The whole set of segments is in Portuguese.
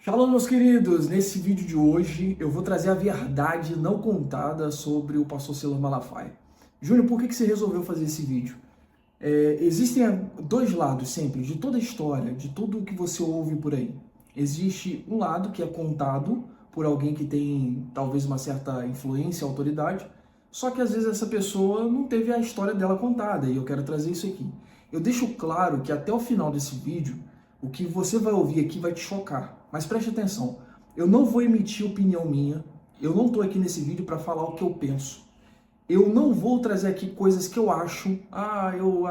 Shalom, meus queridos! Nesse vídeo de hoje eu vou trazer a verdade não contada sobre o pastor Silas Malafaia. Júnior, por que você resolveu fazer esse vídeo? Existem dois lados sempre, de toda a história, de tudo o que você ouve por aí. Existe um lado que é contado por alguém que tem talvez uma certa influência, autoridade, só que às vezes essa pessoa não teve a história dela contada e eu quero trazer isso aqui. Eu deixo claro que até o final desse vídeo, o que você vai ouvir aqui vai te chocar. Mas preste atenção, eu não vou emitir opinião minha, eu não estou aqui nesse vídeo para falar o que eu penso. Eu não vou trazer aqui coisas que eu acho, eu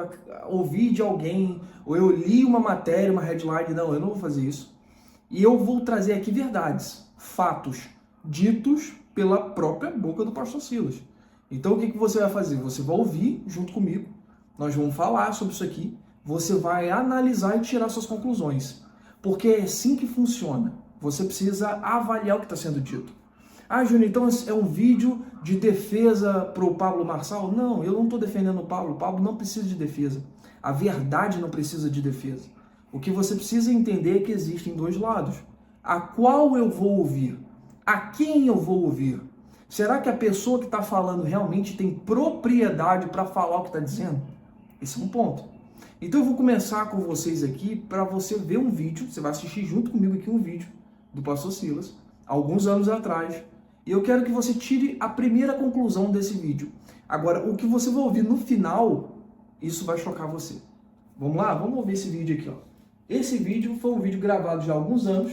ouvi de alguém, ou eu li uma matéria, uma headline, não, eu não vou fazer isso. E eu vou trazer aqui verdades, fatos, ditos pela própria boca do pastor Silas. Então o que você vai fazer? Você vai ouvir junto comigo, nós vamos falar sobre isso aqui, você vai analisar e tirar suas conclusões. Porque é assim que funciona. Você precisa avaliar o que está sendo dito. Júnior, então é um vídeo de defesa para o Pablo Marçal? Não, eu não estou defendendo o Pablo. O Pablo não precisa de defesa. A verdade não precisa de defesa. O que você precisa entender é que existem dois lados. A qual eu vou ouvir? A quem eu vou ouvir? Será que a pessoa que está falando realmente tem propriedade para falar o que está dizendo? Esse é um ponto. Então eu vou começar com vocês aqui para você ver um vídeo, você vai assistir junto comigo aqui um vídeo do pastor Silas, alguns anos atrás, e eu quero que você tire a primeira conclusão desse vídeo. Agora, o que você vai ouvir no final, isso vai chocar você. Vamos lá? Vamos ouvir esse vídeo aqui, ó. Esse vídeo foi um vídeo gravado já há alguns anos.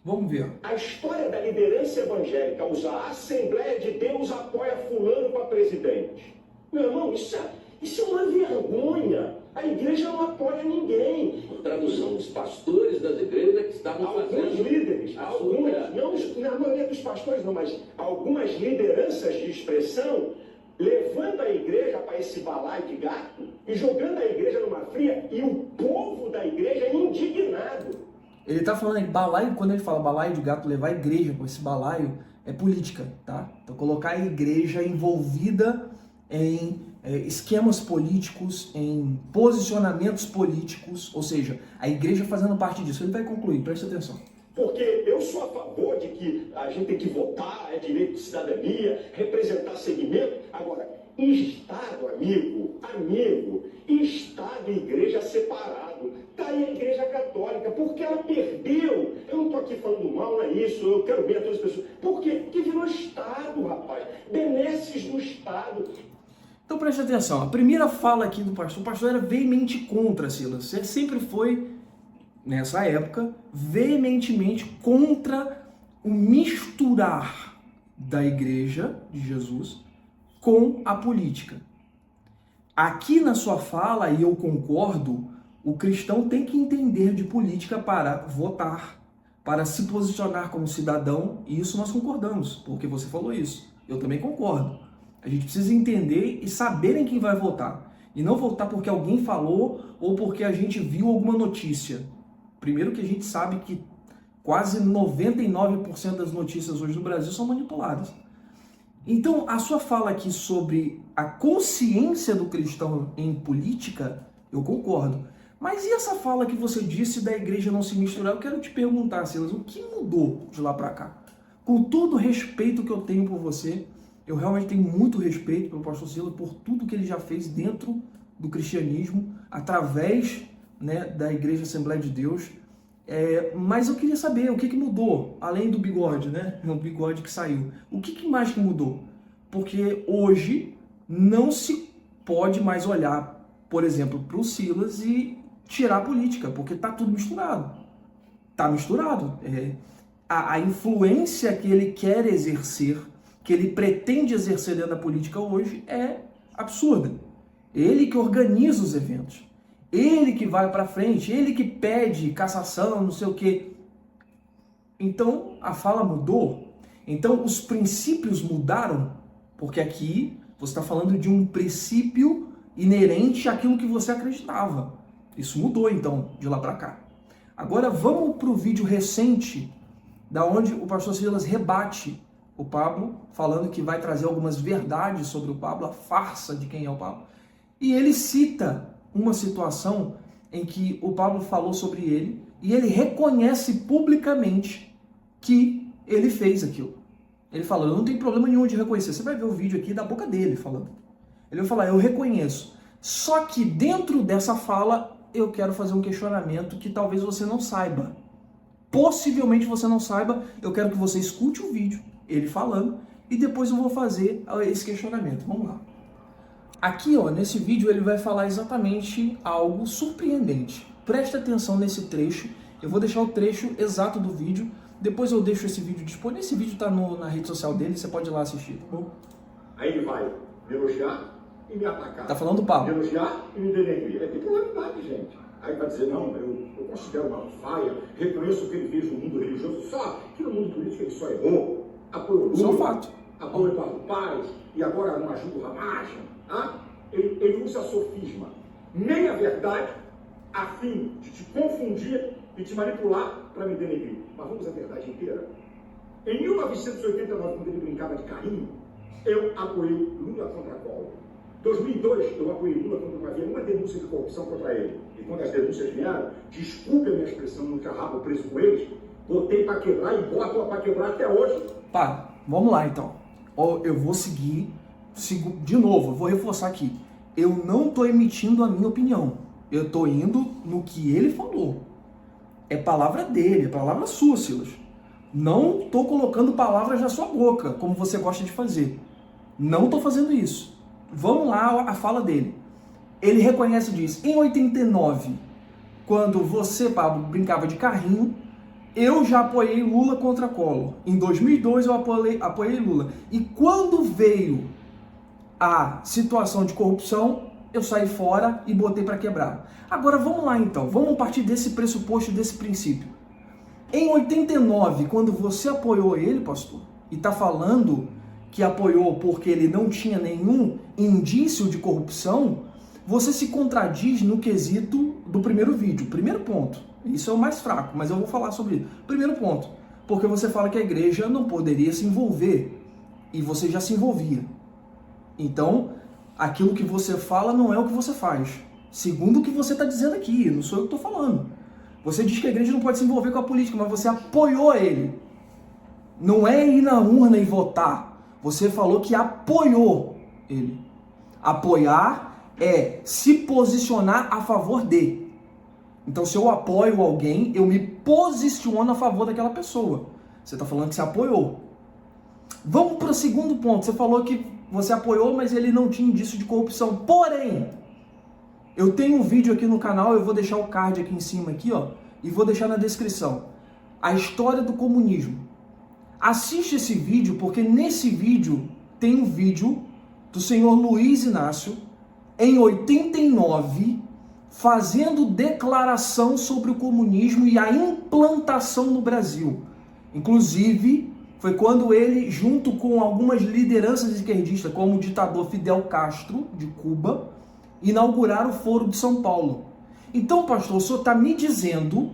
Vamos ver. A história da liderança evangélica usar a Assembleia de Deus apoia fulano para presidente. Meu irmão, isso é uma vergonha. A igreja não apoia ninguém. A tradução dos pastores das igrejas é que estavam fazendo. Alguns líderes, não na maioria dos pastores não, mas algumas lideranças de expressão levando a igreja para esse balaio de gato e jogando a igreja numa fria e o povo da igreja indignado. Ele está falando em balaio, quando ele fala balaio de gato, levar a igreja com esse balaio, é política, tá? Então colocar a igreja envolvida em esquemas políticos, em posicionamentos políticos, ou seja, a igreja fazendo parte disso. Ele vai concluir, preste atenção. Porque eu sou a favor de que a gente tem que votar, é direito de cidadania, representar segmento. Agora, Estado, amigo, Estado e igreja separado. Está aí a igreja católica, porque ela perdeu. Eu não estou aqui falando mal, não é isso, eu quero bem a todas as pessoas. Por quê? Porque virou Estado, rapaz. Benesses do Estado. Então preste atenção, a primeira fala aqui do pastor, o pastor era veemente contra Silas. Ele sempre foi, nessa época, veementemente contra o misturar da igreja de Jesus com a política. Aqui na sua fala, e eu concordo, o cristão tem que entender de política para votar, para se posicionar como cidadão, e isso nós concordamos, porque você falou isso. Eu também concordo. A gente precisa entender e saber em quem vai votar. E não votar porque alguém falou ou porque a gente viu alguma notícia. Primeiro que a gente sabe que quase 99% das notícias hoje no Brasil são manipuladas. Então, a sua fala aqui sobre a consciência do cristão em política, eu concordo. Mas e essa fala que você disse da igreja não se misturar? Eu quero te perguntar, Silas, o que mudou de lá para cá? Com todo o respeito que eu tenho por você, eu realmente tenho muito respeito pelo pastor Silas, por tudo que ele já fez dentro do cristianismo, através, da Igreja Assembleia de Deus. Mas eu queria saber o que mudou, além do bigode, o bigode que saiu. O que mais que mudou? Porque hoje não se pode mais olhar, por exemplo, para o Silas e tirar a política, porque está tudo misturado. Está misturado. A influência que ele quer exercer, que ele pretende exercer dentro da política hoje é absurda. Ele que organiza os eventos, ele que vai para frente, ele que pede cassação, não sei o quê. Então, a fala mudou. Então, os princípios mudaram, porque aqui você está falando de um princípio inerente àquilo que você acreditava. Isso mudou, então, de lá para cá. Agora, vamos para o vídeo recente, da onde o pastor Silas rebate o Pablo, falando que vai trazer algumas verdades sobre o Pablo, a farsa de quem é o Pablo. E ele cita uma situação em que o Pablo falou sobre ele e ele reconhece publicamente que ele fez aquilo. Ele fala, eu não tenho problema nenhum de reconhecer. Você vai ver o vídeo aqui da boca dele falando. Ele vai falar, eu reconheço. Só que dentro dessa fala, eu quero fazer um questionamento que talvez você não saiba. Possivelmente você não saiba, eu quero que você escute o vídeo, ele falando, e depois eu vou fazer esse questionamento. Vamos lá. Aqui, ó, nesse vídeo, ele vai falar exatamente algo surpreendente. Presta atenção nesse trecho. Eu vou deixar o trecho exato do vídeo. Depois eu deixo esse vídeo disponível. Esse vídeo está na rede social dele, você pode ir lá assistir, tá bom? Aí ele vai me elogiar e me atacar. Tá falando do Paulo. Me elogiar e me denegrir. É bipolaridade, gente. Aí vai dizer, não, eu considero uma faia, reconheço o que ele fez no mundo religioso, só que no mundo político ele só errou. Apoiou Lula, só um fato. apoiou Eduardo Paes e agora não ajuda o Hamas. Ele usa sofisma, meia verdade, a fim de te confundir e te manipular para me denegrir. Mas vamos à verdade inteira. Em 1989, quando ele brincava de carrinho, eu apoiei Lula contra Collor. Em 2002, eu apoiei Lula quando não havia uma denúncia de corrupção contra ele. E quando as denúncias vieram, desculpe a minha expressão, não tinha rabo preso com eles, botei para quebrar e boto para quebrar até hoje. Tá, vamos lá então. Eu vou seguir de novo, eu vou reforçar aqui. Eu não estou emitindo a minha opinião. Eu estou indo no que ele falou. É palavra dele, é palavra sua, Silas. Não estou colocando palavras na sua boca, como você gosta de fazer. Não estou fazendo isso. Vamos lá, a fala dele. Ele reconhece e diz, em 89, quando você, Pablo, brincava de carrinho, eu já apoiei Lula contra Collor. Em 2002 eu apoiei Lula. E quando veio a situação de corrupção, eu saí fora e botei para quebrar. Agora vamos lá então, vamos partir desse pressuposto, desse princípio. Em 89, quando você apoiou ele, pastor, e está falando que apoiou porque ele não tinha nenhum indício de corrupção, você se contradiz no quesito do primeiro vídeo. Primeiro ponto, isso é o mais fraco, mas eu vou falar sobre isso. Primeiro ponto, porque você fala que a igreja não poderia se envolver, e você já se envolvia. Então, aquilo que você fala não é o que você faz. Segundo o que você está dizendo aqui, não sou eu que estou falando. Você diz que a igreja não pode se envolver com a política, mas você apoiou ele. Não é ir na urna e votar. Você falou que apoiou ele. Apoiar é se posicionar a favor de. Então, se eu apoio alguém, eu me posiciono a favor daquela pessoa. Você está falando que você apoiou. Vamos para o segundo ponto. Você falou que você apoiou, mas ele não tinha indício de corrupção. Porém, eu tenho um vídeo aqui no canal, eu vou deixar o card aqui em cima, aqui, ó, e vou deixar na descrição. A história do comunismo. Assiste esse vídeo, porque nesse vídeo tem um vídeo do senhor Luiz Inácio, em 89, fazendo declaração sobre o comunismo e a implantação no Brasil. Inclusive, foi quando ele, junto com algumas lideranças esquerdistas, como o ditador Fidel Castro, de Cuba, inauguraram o Foro de São Paulo. Então, pastor, o senhor está me dizendo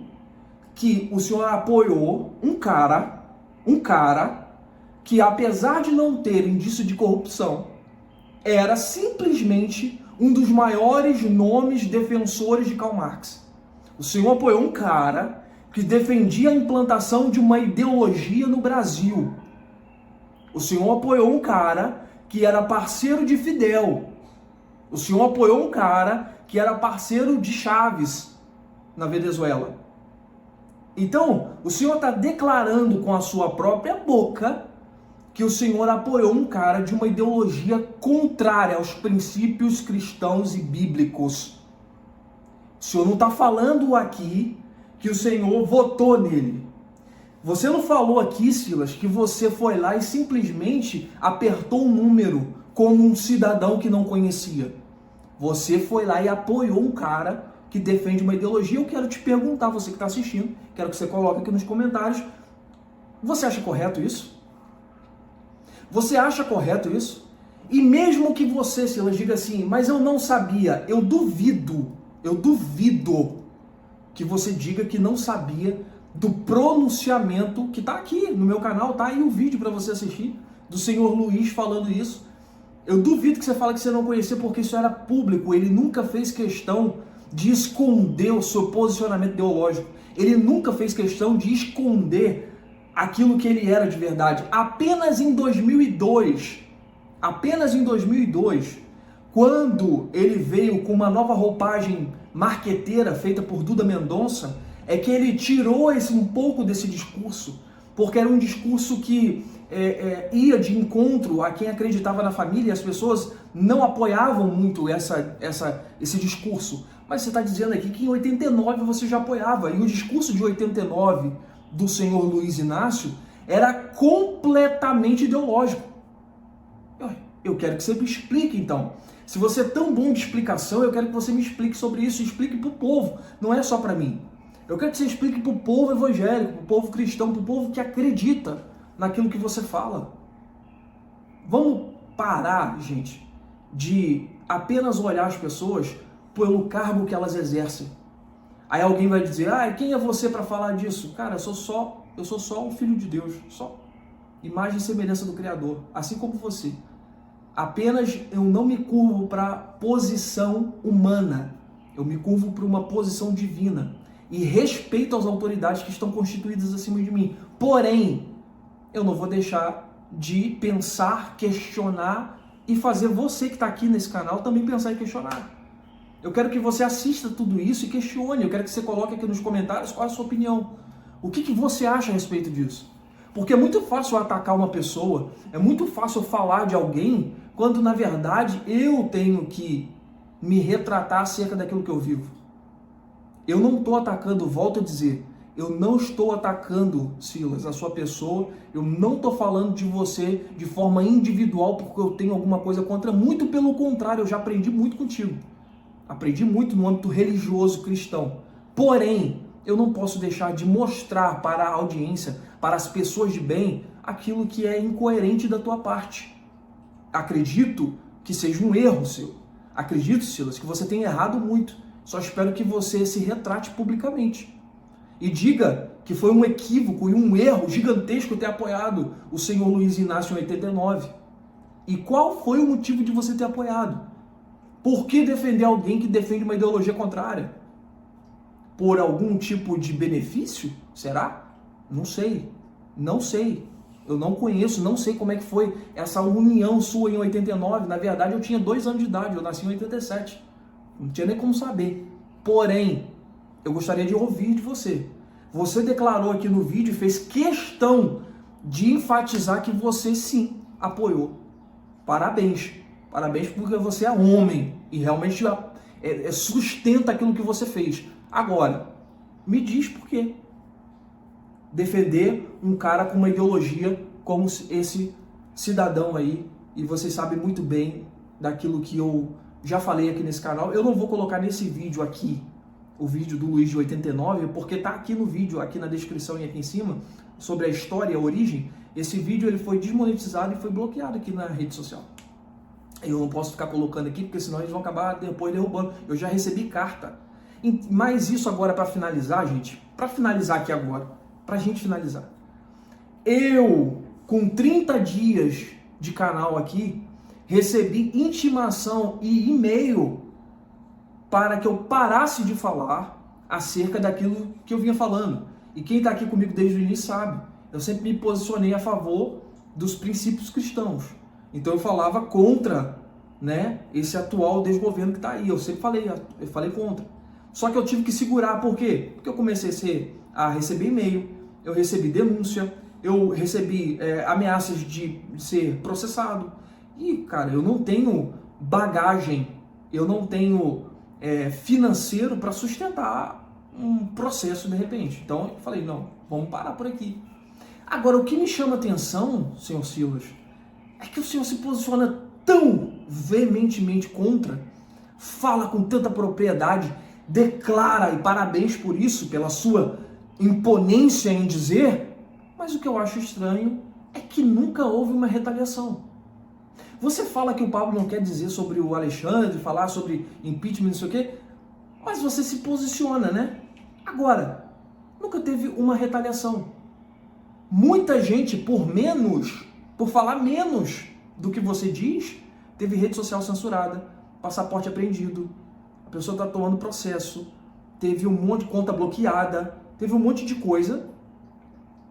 que o senhor apoiou um cara que, apesar de não ter indício de corrupção, era simplesmente um dos maiores nomes defensores de Karl Marx. O senhor apoiou um cara que defendia a implantação de uma ideologia no Brasil. O senhor apoiou um cara que era parceiro de Fidel. O senhor apoiou um cara que era parceiro de Chávez na Venezuela. Então, o senhor está declarando com a sua própria boca que o senhor apoiou um cara de uma ideologia contrária aos princípios cristãos e bíblicos. O senhor não está falando aqui que o senhor votou nele. Você não falou aqui, Silas, que você foi lá e simplesmente apertou um número como um cidadão que não conhecia. Você foi lá e apoiou um cara que defende uma ideologia. Eu quero te perguntar, você que está assistindo, quero que você coloque aqui nos comentários, você acha correto isso? Você acha correto isso? E mesmo que você, Silas, diga assim, mas eu não sabia, eu duvido que você diga que não sabia do pronunciamento que está aqui no meu canal, tá aí o vídeo para você assistir, do senhor Luiz falando isso. Eu duvido que você fale que você não conhecia, porque isso era público. Ele nunca fez questão de esconder o seu posicionamento ideológico. Ele nunca fez questão de esconder aquilo que ele era de verdade. Apenas em 2002, quando ele veio com uma nova roupagem marqueteira feita por Duda Mendonça, é que ele tirou um pouco desse discurso, porque era um discurso que ia de encontro a quem acreditava na família, e as pessoas não apoiavam muito esse discurso. Mas você está dizendo aqui que em 89 você já apoiava, e o discurso de 89 do senhor Luiz Inácio era completamente ideológico. Eu quero que você me explique, então. Se você é tão bom de explicação, eu quero que você me explique sobre isso, explique para o povo, não é só para mim. Eu quero que você explique para o povo evangélico, para o povo cristão, para o povo que acredita naquilo que você fala. Vamos parar, gente, de apenas olhar as pessoas pelo cargo que elas exercem. Aí alguém vai dizer, quem é você para falar disso? Cara, eu sou só um filho de Deus, só. Imagem e semelhança do Criador, assim como você. Apenas eu não me curvo para posição humana, eu me curvo para uma posição divina e respeito às autoridades que estão constituídas acima de mim. Porém, eu não vou deixar de pensar, questionar e fazer você que está aqui nesse canal também pensar e questionar. Eu quero que você assista tudo isso e questione. Eu quero que você coloque aqui nos comentários qual é a sua opinião. O que você acha a respeito disso? Porque é muito fácil eu atacar uma pessoa, é muito fácil eu falar de alguém, quando na verdade eu tenho que me retratar acerca daquilo que eu vivo. Eu não estou atacando, volto a dizer, eu não estou atacando, Silas, a sua pessoa, eu não estou falando de você de forma individual porque eu tenho alguma coisa contra, muito pelo contrário, eu já aprendi muito contigo. Aprendi muito no âmbito religioso cristão. Porém, eu não posso deixar de mostrar para a audiência, para as pessoas de bem, aquilo que é incoerente da tua parte. Acredito que seja um erro seu. Acredito, Silas, que você tenha errado muito. Só espero que você se retrate publicamente. E diga que foi um equívoco e um erro gigantesco ter apoiado o senhor Luiz Inácio em 89. E qual foi o motivo de você ter apoiado? Por que defender alguém que defende uma ideologia contrária? Por algum tipo de benefício? Será? Não sei. Não sei. Eu não conheço, não sei como é que foi essa união sua em 89. Na verdade, eu tinha 2 anos de idade, eu nasci em 87. Não tinha nem como saber. Porém, eu gostaria de ouvir de você. Você declarou aqui no vídeo, fez questão de enfatizar que você sim apoiou. Parabéns. Parabéns porque você é homem e realmente sustenta aquilo que você fez. Agora, me diz por quê. Defender um cara com uma ideologia como esse cidadão aí, e você sabe muito bem daquilo que eu já falei aqui nesse canal. Eu não vou colocar nesse vídeo aqui, o vídeo do Luiz de 89, porque tá aqui no vídeo, aqui na descrição e aqui em cima, sobre a história e a origem. Esse vídeo ele foi desmonetizado e foi bloqueado aqui na rede social. Eu não posso ficar colocando aqui, porque senão eles vão acabar depois derrubando. Eu já recebi carta. Mas isso agora para finalizar, gente, para finalizar aqui agora, para a gente finalizar. Eu, com 30 dias de canal aqui, recebi intimação e e-mail para que eu parasse de falar acerca daquilo que eu vinha falando. E quem está aqui comigo desde o início sabe, eu sempre me posicionei a favor dos princípios cristãos. Então eu falava contra, né, esse atual desgoverno que está aí. Eu sempre falei contra. Só que eu tive que segurar, por quê? Porque eu comecei a receber e-mail, eu recebi denúncia, eu recebi ameaças de ser processado. E, cara, eu não tenho bagagem, eu não tenho financeiro para sustentar um processo de repente. Então eu falei, não, vamos parar por aqui. Agora, o que me chama atenção, senhor Silas, é que o senhor se posiciona tão veementemente contra, fala com tanta propriedade, declara, e parabéns por isso, pela sua imponência em dizer, mas o que eu acho estranho é que nunca houve uma retaliação. Você fala que o Pablo não quer dizer sobre o Alexandre, falar sobre impeachment, não sei o quê, mas você se posiciona, né? Agora, nunca teve uma retaliação. Muita gente, por falar menos do que você diz, teve rede social censurada, passaporte apreendido, a pessoa está tomando processo, teve um monte de conta bloqueada, teve um monte de coisa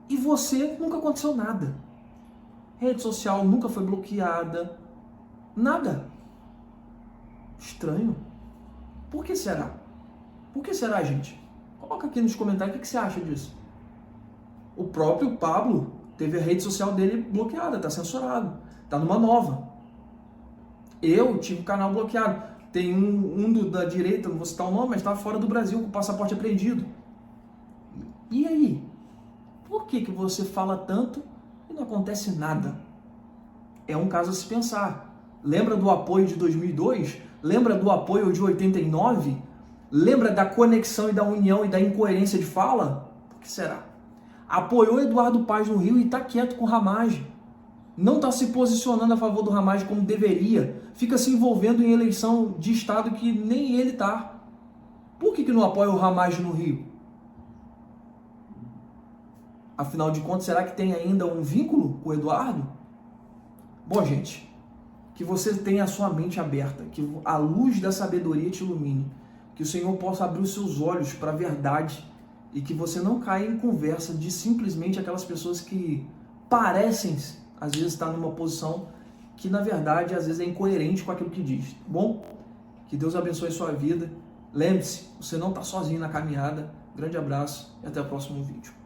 e você nunca aconteceu nada. Rede social nunca foi bloqueada, nada. Estranho. Por que será? Por que será, gente? Coloca aqui nos comentários o que você acha disso. O próprio Pablo teve a rede social dele bloqueada, tá censurado, tá numa nova. Eu tive o canal bloqueado. Tem um da direita, não vou citar o nome, mas estava fora do Brasil com o passaporte apreendido. E aí? Por que você fala tanto e não acontece nada? É um caso a se pensar. Lembra do apoio de 2002? Lembra do apoio de 89? Lembra da conexão e da união e da incoerência de fala? Por que será? Apoiou Eduardo Paes no Rio e está quieto com o Ramagem. Não está se posicionando a favor do Ramagem como deveria. Fica se envolvendo em eleição de estado que nem ele está. Por que não apoia o Ramagem no Rio? Afinal de contas, será que tem ainda um vínculo com o Eduardo? Bom, gente, que você tenha a sua mente aberta, que a luz da sabedoria te ilumine, que o Senhor possa abrir os seus olhos para a verdade e que você não caia em conversa de simplesmente aquelas pessoas que parecem, às vezes, estar numa posição que, na verdade, às vezes é incoerente com aquilo que diz, tá bom? Que Deus abençoe a sua vida. Lembre-se, você não está sozinho na caminhada. Grande abraço e até o próximo vídeo.